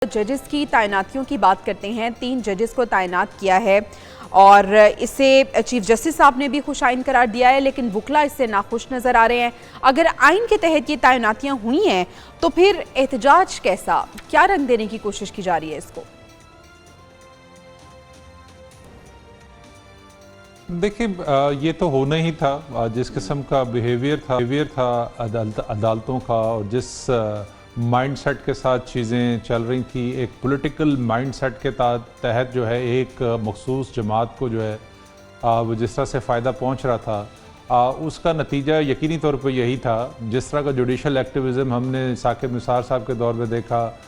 जजेस की तैनातियों की बात करते हैं। 3 जजेस को तैनात किया है और इसे चीफ जस्टिस साहब ने भी खुश आइन करार दिया है, लेकिन वुकला इससे नाखुश नजर आ रहे हैं। अगर आइन के तहत ये तैनातियां हुई हैं तो फिर एहतजाज कैसा, क्या रंग देने की कोशिश की जा रही है इसको? देखिए, ये तो होना ही था। जिस किस्म का बिहेवियर था अदालतों का और जिस माइंडसेट के साथ चीज़ें चल रही थी, एक पॉलिटिकल माइंडसेट के तहत जो है एक मखसूस जमात को जो है वो जिस तरह से फ़ायदा पहुंच रहा था, उसका नतीजा यकीनी तौर पर यही था। जिस तरह का जुडिशल एक्टिविज़म हमने साकिब निसार साहब के दौर में देखा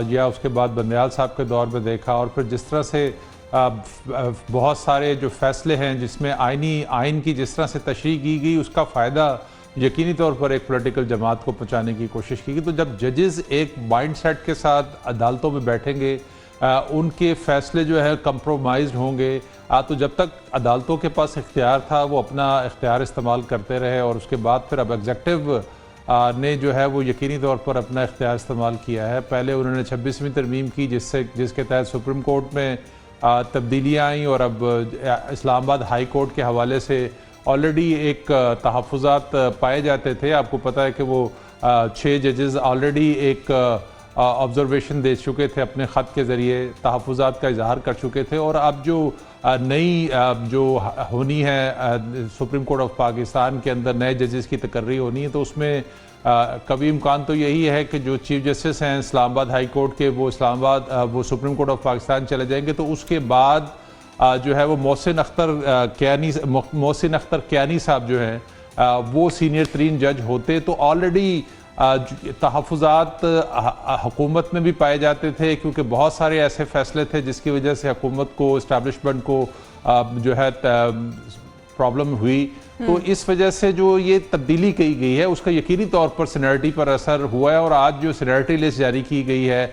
या उसके बाद बंदयाल साहब के दौर में देखा, और फिर जिस तरह से बहुत सारे जो फ़ैसले हैं जिसमें आइन की जिस तरह से तशरीह की गई, उसका फ़ायदा यकीनी तौर पर एक पॉलिटिकल जमात को पहुँचाने की कोशिश की गई। तो जब जजेस एक माइंडसेट के साथ अदालतों में बैठेंगे, उनके फ़ैसले जो है कंप्रोमाइज़ होंगे, तो जब तक अदालतों के पास इख्तियार था वो अपना इख्तियार इस्तेमाल करते रहे, और उसके बाद फिर अब एग्जेक्टिव ने जो है वो यकीनी तौर पर अपना इख्तियार इस्तेमाल किया है। पहले उन्होंने 26वीं तरमीम की जिसके तहत सुप्रीम कोर्ट में तब्दीलियाँ आई, और अब इस्लामाबाद हाई कोर्ट के हवाले से ऑलरेडी एक तहफ़्फ़ुज़ात पाए जाते थे। आपको पता है कि वो 6 जजेस ऑलरेडी एक ऑब्ज़र्वेशन दे चुके थे, अपने ख़त के ज़रिए तहफ़्फ़ुज़ात का इजहार कर चुके थे। और अब जो नई जो होनी है सुप्रीम कोर्ट ऑफ पाकिस्तान के अंदर नए जजेस की तकर्री होनी है, तो उसमें कभी इम्कान तो यही है कि जो चीफ जस्टिस हैं इस्लामाबाद हाई कोर्ट के, वो सुप्रीम कोर्ट ऑफ पाकिस्तान चले जाएंगे। तो उसके बाद जो है वो मोहसिन अख्तर कियानी साहब जो हैं वो सीनियर तरीन जज होते। तो ऑलरेडी तहफ़्फ़ुज़ात हुकूमत में भी पाए जाते थे, क्योंकि बहुत सारे ऐसे फ़ैसले थे जिसकी वजह से हुकूमत को, इस्टेब्लिशमेंट को जो है प्रॉब्लम हुई। तो इस वजह से जो ये तब्दीली की गई है उसका यकीनी तौर पर सीनियरिटी पर असर हुआ है। और आज जो सीनियरिटी लिस्ट जारी की गई है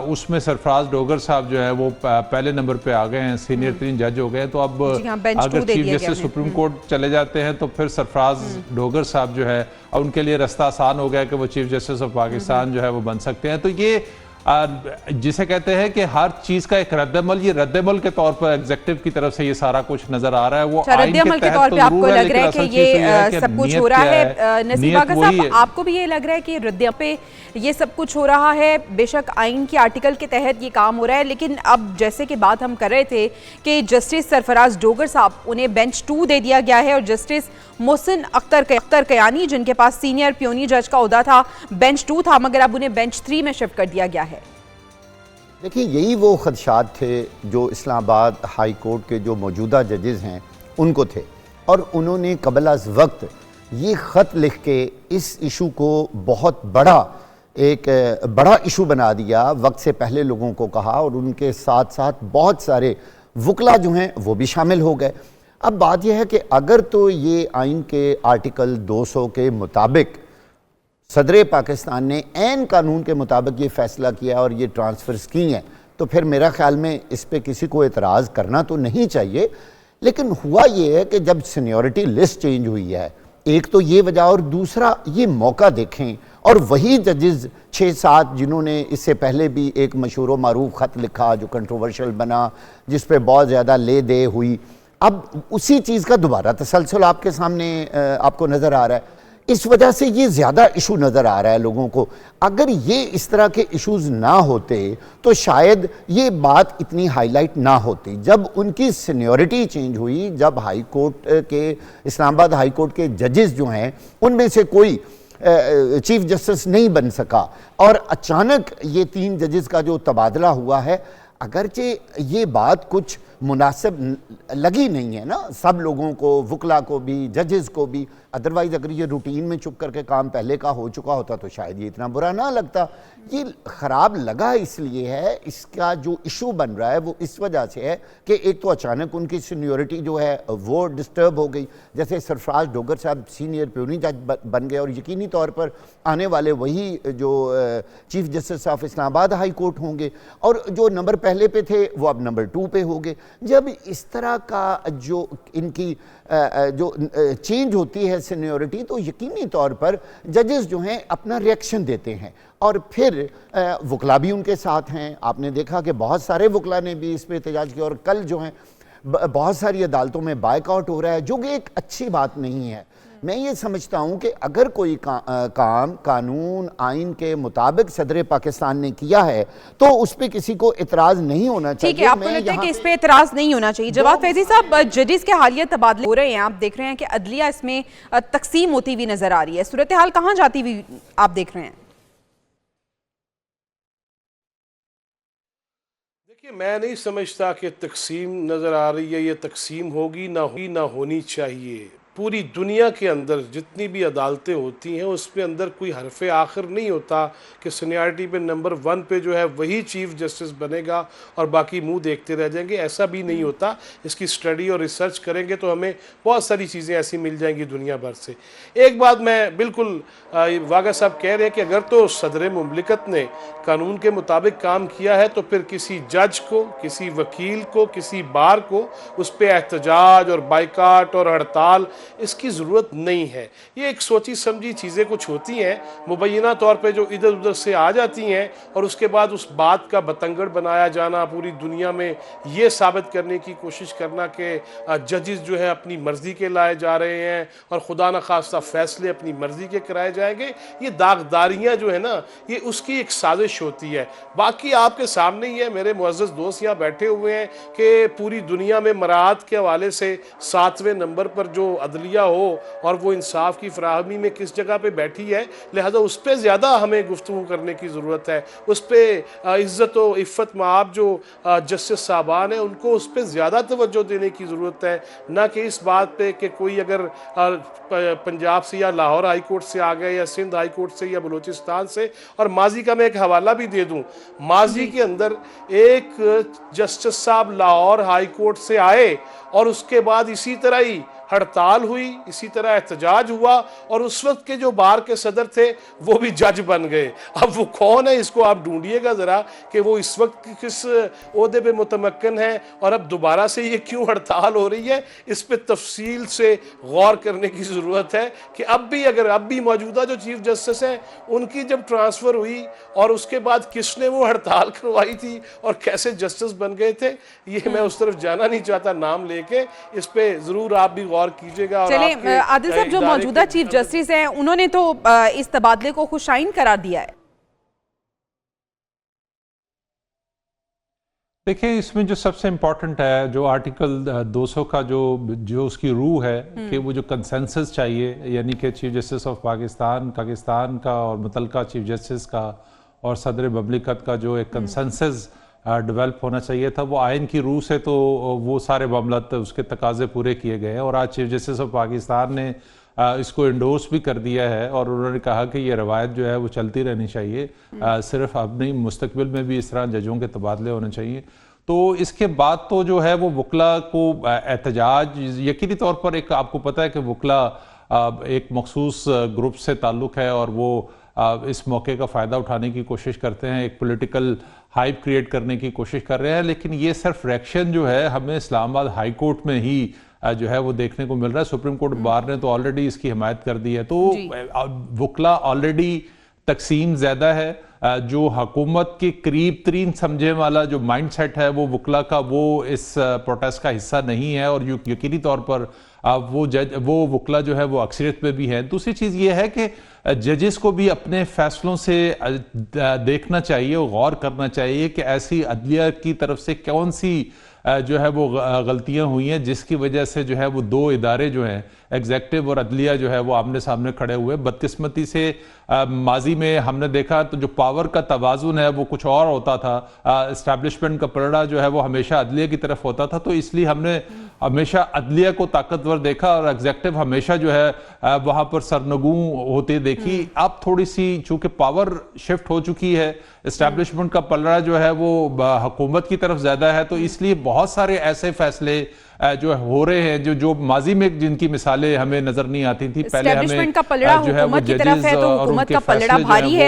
उसमें सरफराज डोगर साहब जो है वो पहले नंबर पे आ गए हैं, सीनियर तरीन जज हो गए। तो अब अगर चीफ जस्टिस सुप्रीम कोर्ट चले जाते हैं तो फिर सरफराज डोगर साहब जो है उनके लिए रास्ता आसान हो गया कि वो चीफ जस्टिस ऑफ पाकिस्तान जो है वो बन सकते हैं। तो ये जिसे कहते हैं कि हर चीज का एक रद्दमल, ये रद्दमल के तौर पर एग्जीक्यूटिव की तरफ से ये सारा कुछ नजर आ रहा है। वो रद्दमल के तौर पे आपको लग रहा है कि ये सब कुछ हो रहा है। नसीब आगा साहब, आपको भी ये लग रहा है कि रद्दमल पे ये सब कुछ हो रहा है? बेशक आइन के आर्टिकल के तहत ये काम हो रहा है, लेकिन अब जैसे कि बात हम कर रहे थे कि जस्टिस सरफराज डोगर साहब, उन्हें बेंच 2 दे दिया गया है, और जस्टिस मोहसिन अख्तर कियानी जिनके पास सीनियर प्योनी जज का ओहदा था, बेंच 2 था, मगर अब उन्हें बेंच 3 में शिफ्ट कर दिया गया है। देखिए, यही वो खदशात थे जो इस्लामाबाद हाई कोर्ट के जो मौजूदा जजेस हैं उनको थे, और उन्होंने कबल अज़ वक्त ये ख़त लिख के इस इशू को बहुत बड़ा इशू बना दिया। वक्त से पहले लोगों को कहा, और उनके साथ साथ बहुत सारे वकला जो हैं वो भी शामिल हो गए। अब बात यह है कि अगर तो ये आइन के आर्टिकल 200 के मुताबिक सदर पाकिस्तान ने ऐन कानून के मुताबिक ये फ़ैसला किया और ये ट्रांसफ़र्स की हैं, तो फिर मेरा ख्याल में इस पर किसी को एतराज़ करना तो नहीं चाहिए। लेकिन हुआ ये है कि जब सीनियरिटी लिस्ट चेंज हुई है, एक तो ये वजह, और दूसरा ये मौका देखें, और वही जजेस 6-7 जिन्होंने इससे पहले भी एक मशहूर व मारूफ ख़त लिखा जो कंट्रोवर्शियल बना, जिस पे बहुत ज़्यादा ले दे हुई, अब उसी चीज़ का दोबारा तसलसल आपके सामने आपको नज़र आ रहा है। इस वजह से ये ज़्यादा इशू नज़र आ रहा है लोगों को। अगर ये इस तरह के इश्यूज़ ना होते तो शायद ये बात इतनी हाईलाइट ना होती। जब उनकी सीनियरिटी चेंज हुई, जब हाई कोर्ट के इस्लामाबाद हाई कोर्ट के जजेस जो हैं उनमें से कोई चीफ जस्टिस नहीं बन सका, और अचानक ये 3 जजेस का जो तबादला हुआ है, अगरचे ये बात कुछ मुनासिब लगी नहीं है ना सब लोगों को, वकला को भी, जजेस को भी। अदरवाइज़ अगर ये रूटीन में चुप करके काम पहले का हो चुका होता तो शायद ये इतना बुरा ना लगता। ये ख़राब लगा इसलिए है, इसका जो इशू बन रहा है वो इस वजह से है कि एक तो अचानक उनकी सीनियरिटी जो है वो डिस्टर्ब हो गई। जैसे सरफराज डोगर साहब सीनियर प्योनी जज बन गए, और यकीनी तौर पर आने वाले वही जो chief justice of Islamabad high court होंगे, और जो नंबर पहले पे थे वो अब नंबर 2 पे हो गए। जब इस तरह का जो इनकी जो चेंज होती है सीनियरिटी, तो यकीनी तौर पर जजेस जो हैं अपना रिएक्शन देते हैं और फिर वकला भी उनके साथ हैं। आपने देखा कि बहुत सारे वकला ने भी इस पर एहतजाज किया और कल जो है बहुत सारी अदालतों में बायकआउट हो रहा है, जो कि एक अच्छी बात नहीं है। मैं ये समझता हूँ कि अगर कोई काम कानून आइन के मुताबिक सदर पाकिस्तान ने किया है तो उस पर किसी को इतराज़ नहीं होना चाहिए। ठीक है, आपको लगता है कि इस पे इतराज़ नहीं होना चाहिए। जवाद फैजी साहब, जजेस के हालिया तबादले हो रहे हैं, आप देख रहे हैं कि अदलिया इसमें तकसीम होती हुई नजर आ रही है, सूरत हाल कहाँ जाती हुई आप देख रहे हैं? देखिए, मैं नहीं समझता कि तकसीम नज़र आ रही है। ये तकसीम होगी ना होनी चाहिए। पूरी दुनिया के अंदर जितनी भी अदालतें होती हैं उस पे अंदर कोई हरफ आखिर नहीं होता कि सीनियरिटी पे नंबर 1 पे जो है वही चीफ़ जस्टिस बनेगा और बाकी मुंह देखते रह जाएंगे। ऐसा भी नहीं होता। इसकी स्टडी और रिसर्च करेंगे तो हमें बहुत सारी चीज़ें ऐसी मिल जाएंगी दुनिया भर से। एक बात मैं बिल्कुल वागा साहब कह रहे हैं कि अगर तो सदर मुमलिकत ने कानून के मुताबिक काम किया है तो फिर किसी जज को, किसी वकील को, किसी बार को उस पर एहतजाज और बाइकाट और हड़ताल इसकी ज़रूरत नहीं है। ये एक सोची समझी चीज़ें कुछ होती हैं, मुबैना तौर पे जो इधर उधर से आ जाती हैं और उसके बाद उस बात का बतंगड़ बनाया जाना, पूरी दुनिया में ये साबित करने की कोशिश करना कि जजेस जो है अपनी मर्ज़ी के लाए जा रहे हैं और खुदा न खास्ता फ़ैसले अपनी मर्ज़ी के कराए जाएंगे। ये दागदारियाँ जो है ना, ये उसकी एक साजिश होती है। बाकी आपके सामने ही है, मेरे मुअज़्ज़ज़ दोस्त यहाँ बैठे हुए हैं, कि पूरी दुनिया में मराहत के हवाले से 7वें नंबर पर जो अदलिया हो और वो इंसाफ की फराहमी में किस जगह पे बैठी है, लिहाजा उस पर ज़्यादा हमें गुफ्तगू करने की ज़रूरत है। उस पर इज़्ज़त व इफ़्फ़त माब जो जस्टिस साहबान हैं उनको उस पर ज़्यादा तवज्जो देने की ज़रूरत है, ना कि इस बात पे कि कोई अगर पंजाब से या लाहौर हाई कोर्ट से आ गए या सिंध हाई कोर्ट से या बलूचिस्तान से। और माजी का मैं एक हवाला भी दे दूँ, माजी के अंदर एक जस्टिस साहब लाहौर हाई कोर्ट से आए और उसके बाद इसी तरह ही हड़ताल हुई, इसी तरह एहतजाज हुआ और उस वक्त के जो बार के सदर थे वो भी जज बन गए। अब वो कौन है, इसको आप ढूंढिएगा ज़रा कि वो इस वक्त किस ओहदे पे मुतमक्कन है और अब दोबारा से ये क्यों हड़ताल हो रही है। इस पे तफसील से गौर करने की ज़रूरत है कि अब भी मौजूदा जो चीफ जस्टिस हैं उनकी जब ट्रांसफ़र हुई और उसके बाद किसने वो हड़ताल करवाई थी और कैसे जस्टिस बन गए थे, ये मैं उस तरफ जाना नहीं चाहता नाम लेके। इस पे ज़रूर आप भी गौर कीजिएगा। चलिए आदिल साहब, जो मौजूदा चीफ जस्टिस हैं उन्होंने तो इस तबादले को खुशाइन करार दिया है। देखिए, इसमें जो सबसे इम्पोर्टेंट है, जो आर्टिकल 200 का जो उसकी रूह है कि वो जो कंसेंसस चाहिए, यानी कि चीफ जस्टिस ऑफ पाकिस्तान का और मुतलका चीफ जस्टिस का और सदर ममलिकत का जो एक कंसेंसस डेवलप होना चाहिए था, वो आइन की रूह से तो वो सारे मामला उसके तकाजे पूरे किए गए हैं। और आज चीफ जस्टिस ऑफ पाकिस्तान ने इसको इंडोर्स भी कर दिया है और उन्होंने कहा कि ये रवायत जो है वो चलती रहनी चाहिए, सिर्फ अब नहीं, मुस्तकबिल में भी इस तरह जजों के तबादले होने चाहिए। तो इसके बाद तो जो है वो वकला को एहतजाज, यकीनी तौर पर एक आपको पता है कि वकला एक मखसूस ग्रुप से ताल्लुक़ है और वो इस मौके का फ़ायदा उठाने की कोशिश करते हैं, एक पॉलिटिकल हाइप क्रिएट करने की कोशिश कर रहे हैं। लेकिन ये सिर्फ रिएक्शन जो है हमें इस्लामाबाद हाई कोर्ट में ही जो है वो देखने को मिल रहा है। सुप्रीम कोर्ट बार ने तो ऑलरेडी इसकी हिमायत कर दी है। तो वकला ऑलरेडी तकसीम ज़्यादा है। जो हुकूमत के करीब तरीन समझे वाला जो माइंड सेट है वो वकला का, वो इस प्रोटेस्ट का हिस्सा नहीं है और यकीनी तौर पर वो वकला जो है वो अक्सरियत में भी है। दूसरी चीज़ ये है कि जजेस को भी अपने फैसलों से देखना चाहिए और गौर करना चाहिए कि ऐसी अदलिया की तरफ से कौन सी जो है वो गलतियां हुई हैं जिसकी वजह से जो है वो दो इदारे जो हैं, एग्जेक्टिव और अदलिया जो है वो आमने सामने खड़े हुए। बदकिस्मती से माजी में हमने देखा तो जो पावर का तवाज़ुन है वो कुछ और होता था, इस्टेब्लिशमेंट का पलड़ा जो है वो हमेशा अदलिया की तरफ होता था। तो इसलिए हमने हमेशा अदलिया को ताकतवर देखा और एग्जेक्टिव हमेशा जो है वहाँ पर सरनगू होते देखी। अब थोड़ी सी चूँकि पावर शिफ्ट हो चुकी है, इस्टेब्लिशमेंट का पलड़ा जो है वो हुकूमत की तरफ ज़्यादा है, तो इसलिए बहुत सारे ऐसे फैसले जो हो रहे हैं जो माजी में जिनकी मिसालें हमें नजर नहीं आती थी। पहले हमें का पलड़ा हुकूमत की तरफ है तो हुकूमत का पलड़ा भारी है।